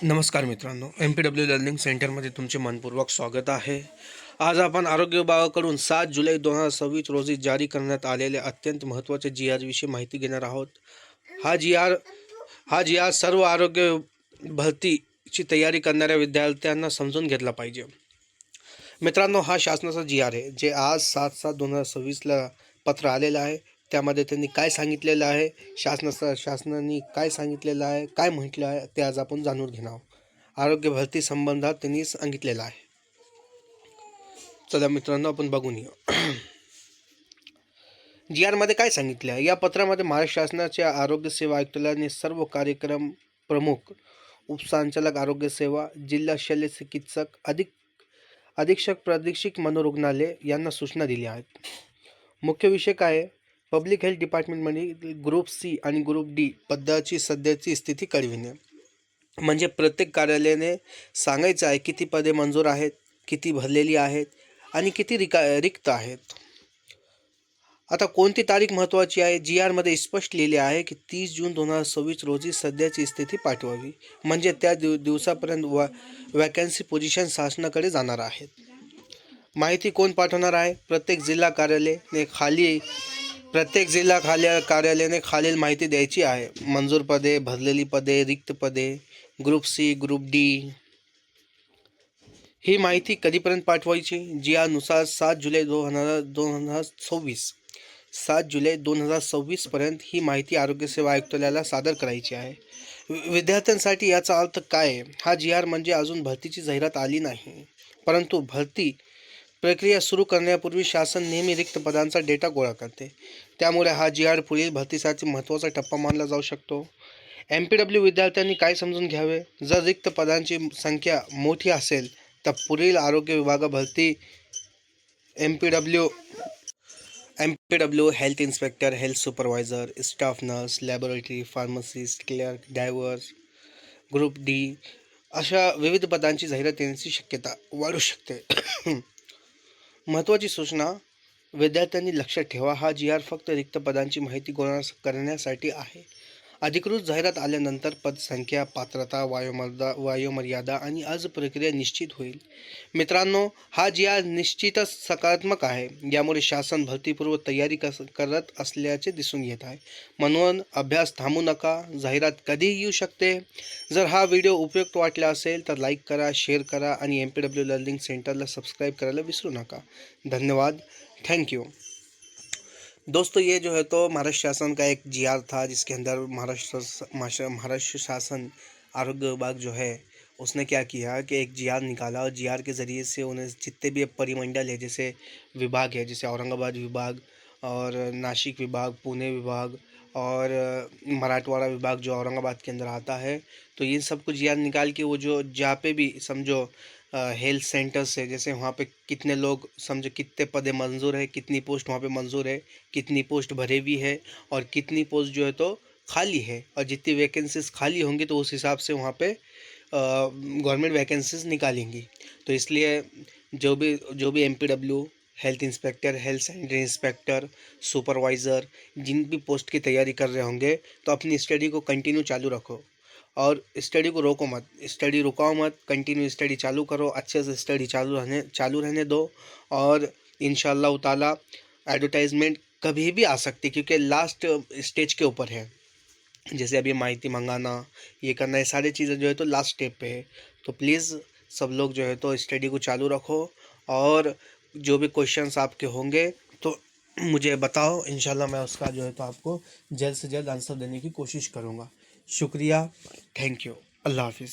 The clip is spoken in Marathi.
नमस्कार मित्रांनो, MPW लर्निंग सेंटरमध्ये तुमचे मनपूर्वक स्वागत आहे. आज आपण आरोग्य विभागाकडून 7 जुलै 2026 रोजी जारी करण्यात आलेल्या अत्यंत महत्त्वाच्या GR विषयी माहिती घेणार आहोत. हा जी आर सर्व आरोग्य भरतीची तयारी करणाऱ्या विद्यार्थ्यांना समजून घेतला पाहिजे. मित्रांनो, हा शासनाचा GR आहे, जे आज 7/7/2026ला पत्र आलेलं आहे. त्यामध्ये त्यांनी काय सांगितलेलं आहे, शासनाने काय सांगितलेलं आहे, काय म्हटलं आहे, ते आज आपण जाणून घेणार आहोत. आरोग्य भरती संबंधात त्यांनी सांगितलेलं आहे. चला मित्रांनो, आपण बघून येऊ. GR मध्ये काय सांगितले आहे. या पत्रामध्ये महाराष्ट्र शासनाच्या आरोग्य सेवा आयुक्तालयाने सर्व कार्यक्रम प्रमुख, उपसंचालक आरोग्य सेवा, जिल्हा शल्य चिकित्सक, अधीक्षक प्रादेशिक मनोरुग्णालय यांना सूचना दिल्या आहेत. मुख्य विषय काय आहे, पब्लिक हेल्थ डिपार्टमेंटमध्ये ग्रुप C आणि ग्रुप D पदाची सध्याची स्थिती कळविणे. म्हणजे प्रत्येक कार्यालयाने सांगायचं आहे किती पदे मंजूर आहेत, किती भरलेली आहेत आणि किती रिक्त आहेत. आता कोणती तारीख महत्त्वाची आहे. GR मध्ये स्पष्ट लिहिले आहे की 30 जून 2026 रोजी सध्याची स्थिती पाठवावी. म्हणजे त्या दिवसापर्यंत वॅकन्सी पोझिशन शासनाकडे जाणार आहेत. माहिती कोण पाठवणार आहे. प्रत्येक जिल्हा कार्यालयाने खालील माहिती द्यायची आहे. मंजूर पदे, भरलेली पदे, रिक्त पदे, ग्रुप C, ग्रुप D. ही माहिती कधीपर्यंत पाठवायची. GR नुसार 7 जुलै 2026 पर्यंत ही माहिती आरोग्य सेवा आयुक्तालयाला सादर करायची आहे. विद्यार्थ्यांसाठी याचा अर्थ काय आहे. हा GR म्हणजे अजून भरतीची जाहिरात आली नाही, परंतु भरती प्रक्रिया सुरू करण्यापूर्वी शासन नेहमी रिक्त पदांचा डेटा गोळा करते. त्यामुळे हा GR पुढील भरतीसाठी महत्त्वाचा टप्पा मानला जाऊ शकतो. MPW विद्यार्थ्यांनी काय समजून घ्यावे. जर रिक्त पदांची संख्या मोठी असेल तर पुढील आरोग्य विभाग भरती MPW health inspector, health supervisor, staff nurse, laboratory pharmacist, clerk, drivers, group D अशा विविध पदांची जाहिरात येण्याची शक्यता वाढू शकते. महत्त्वाची सूचना विद्यार्थ्यांनी लक्षात ठेवा. हा GR फक्त रिक्त पदांची माहिती गोळा करण्यासाठी आहे. अधिकृत जाहिरात आल्यानंतर पदसंख्या, पात्रता, वयोमर्यादा आणि अर्ज प्रक्रिया निश्चित होईल. मित्रांनो, हा GR निश्चितच सकारात्मक आहे. यामुळे शासन भरतीपूर्व तयारी करत असल्याचे दिसून येत आहे. म्हणून अभ्यास थांबू नका. जाहिरात कधीही येऊ शकते. जर हा व्हिडिओ उपयुक्त वाटला असेल तर लाईक करा, शेअर करा आणि MPW लर्निंग सेंटरला सबस्क्राईब करायला विसरू नका. धन्यवाद. Thank you. दोस्तों, ये जो है तो महाराष्ट्र शासन का एक GR था, जिसके अंदर महाराष्ट्र शासन आरोग्य विभाग जो है उसने क्या किया कि एक GR निकाला और GR के ज़रिए से उन्हें जितने भी परिमंडल है, जैसे विभाग है, जैसे औरंगाबाद विभाग और नासिक विभाग, पुणे विभाग और मराठवाड़ा विभाग जो औरंगाबाद के अंदर आता है, तो इन सबको GR निकाल के वो जो जहाँ पे भी समझो हेल्थ सेंटर्स है, जैसे वहाँ पे कितने लोग समझो कितने पदे मंजूर है, कितनी पोस्ट वहाँ पे मंजूर है, कितनी पोस्ट भरे हुई है और कितनी पोस्ट जो है तो खाली है, और जितनी वैकेंसीज खाली होंगी तो उस हिसाब से वहाँ पे गवर्नमेंट वैकेंसीज निकालेंगी. तो इसलिए जो भी MPW health inspector, health centre inspector, supervisor जिन भी पोस्ट की तैयारी कर रहे होंगे, तो अपनी स्टडी को कंटिन्यू चालू रखो और स्टडी को रोको मत, स्टडी रुकाओ मत, कंटिन्यू स्टडी चालू करो. अच्छे से स्टडी चालू रहने दो और इंशाअल्लाह ताला एडवर्टाइजमेंट कभी भी आ सकती है, क्योंकि लास्ट स्टेज के ऊपर है. जैसे अभी माहिती मंगाना, ये करना, ये सारी चीज़ें जो है तो लास्ट स्टेप पे है. तो प्लीज़ सब लोग जो है तो स्टडी को चालू रखो और जो भी क्वेश्चंस आपके होंगे तो मुझे बताओ. इंशाल्लाह मैं उसका जो है तो आपको जल्द से जल्द आंसर देने की कोशिश करूँगा. शुक्रिया. Thank you. अल्लाह हाफिज़.